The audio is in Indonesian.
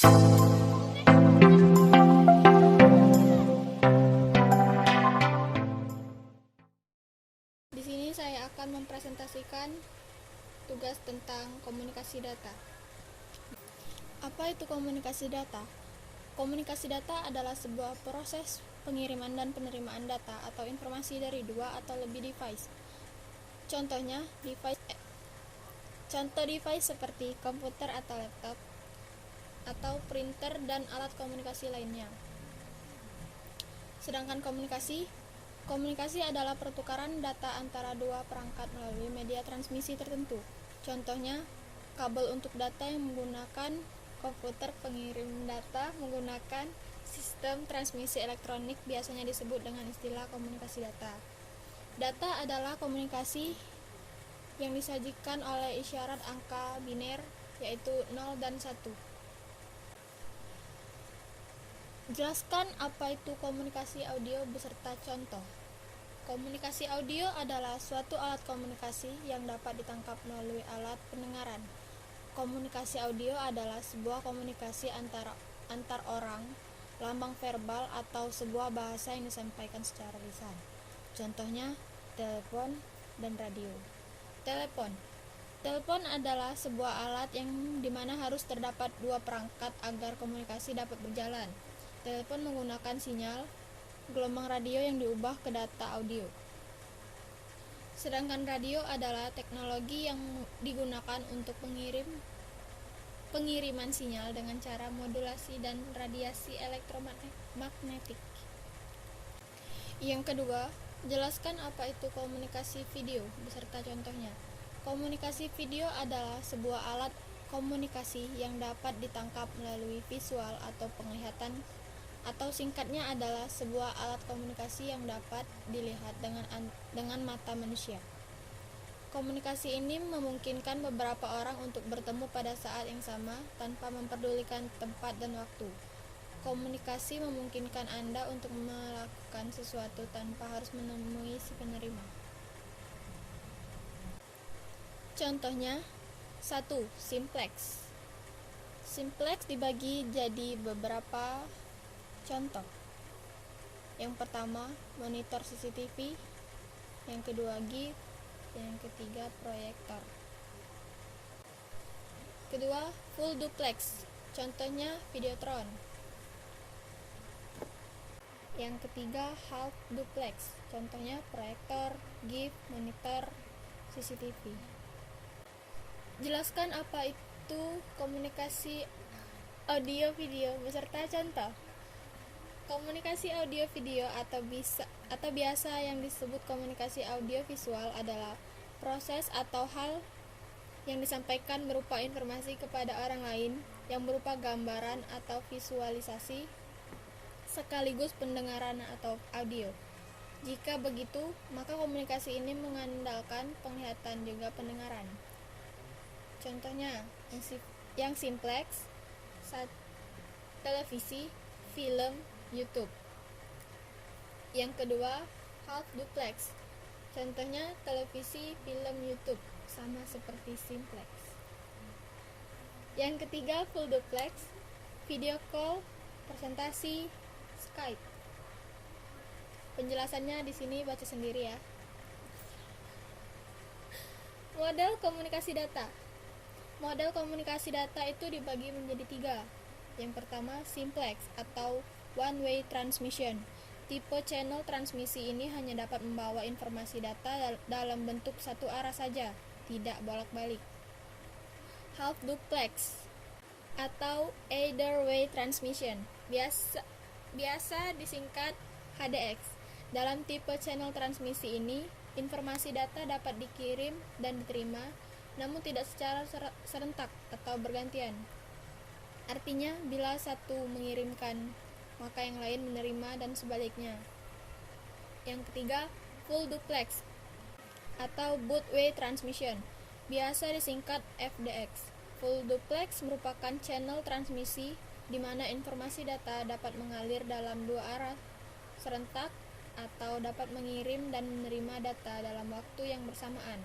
Di sini saya akan mempresentasikan tugas tentang komunikasi data. Apa itu komunikasi data? Komunikasi data adalah sebuah proses pengiriman dan penerimaan data atau informasi dari dua atau lebih device. Contoh device seperti komputer atau laptop, atau printer dan alat komunikasi lainnya. Sedangkan komunikasi adalah pertukaran data antara dua perangkat melalui media transmisi tertentu. Contohnya, kabel untuk data yang menggunakan komputer, pengirim data menggunakan sistem transmisi elektronik biasanya disebut dengan istilah komunikasi data. Data adalah komunikasi yang disajikan oleh isyarat angka biner, yaitu 0 dan 1. Jelaskan apa itu komunikasi audio beserta contoh. Komunikasi audio adalah suatu alat komunikasi yang dapat ditangkap melalui alat pendengaran. Komunikasi audio adalah sebuah komunikasi antar orang, lambang verbal atau sebuah bahasa yang disampaikan secara lisan. Contohnya, telepon dan radio. Telepon adalah sebuah alat yang dimana harus terdapat dua perangkat agar komunikasi dapat berjalan. Telepon menggunakan sinyal gelombang radio yang diubah ke data audio. Sedangkan radio adalah teknologi yang digunakan untuk pengiriman sinyal dengan cara modulasi dan radiasi elektromagnetik. Yang kedua, jelaskan apa itu komunikasi video beserta contohnya. Komunikasi video adalah sebuah alat komunikasi yang dapat ditangkap melalui visual atau penglihatan, atau singkatnya adalah sebuah alat komunikasi yang dapat dilihat dengan mata manusia. Komunikasi ini memungkinkan beberapa orang untuk bertemu pada saat yang sama tanpa memperdulikan tempat dan waktu. Komunikasi memungkinkan Anda untuk melakukan sesuatu tanpa harus menemui si penerima. Contohnya, 1. Simplex. Simplex dibagi jadi beberapa contoh. Yang pertama, monitor CCTV. Yang kedua, GIF. Yang ketiga, proyektor. Kedua, full duplex. Contohnya, Videotron. Yang ketiga, half duplex. Contohnya, proyektor, GIF, monitor, CCTV. Jelaskan apa itu komunikasi audio video beserta contoh. Komunikasi audio video atau biasa yang disebut komunikasi audio visual adalah proses atau hal yang disampaikan berupa informasi kepada orang lain yang berupa gambaran atau visualisasi sekaligus pendengaran atau audio. Jika begitu, maka komunikasi ini mengandalkan penglihatan juga pendengaran. Contohnya, yang simplex, televisi, film, YouTube. Yang kedua, half duplex. Contohnya televisi, film, YouTube, sama seperti simplex. Yang ketiga, full duplex, video call, presentasi, Skype. Penjelasannya di sini baca sendiri ya. Model komunikasi data. Model komunikasi data itu dibagi menjadi 3. Yang pertama, simplex atau one-way transmission. Tipe channel transmisi ini hanya dapat membawa informasi data dalam bentuk satu arah saja, tidak bolak-balik. Half duplex atau either way transmission, biasa disingkat HDX. Dalam tipe channel transmisi ini, informasi data dapat dikirim dan diterima, namun tidak secara serentak atau bergantian. Artinya, bila satu mengirimkan, maka yang lain menerima dan sebaliknya. Yang ketiga, full duplex atau both way transmission, biasa disingkat FDX. Full duplex merupakan channel transmisi di mana informasi data dapat mengalir dalam dua arah serentak atau dapat mengirim dan menerima data dalam waktu yang bersamaan.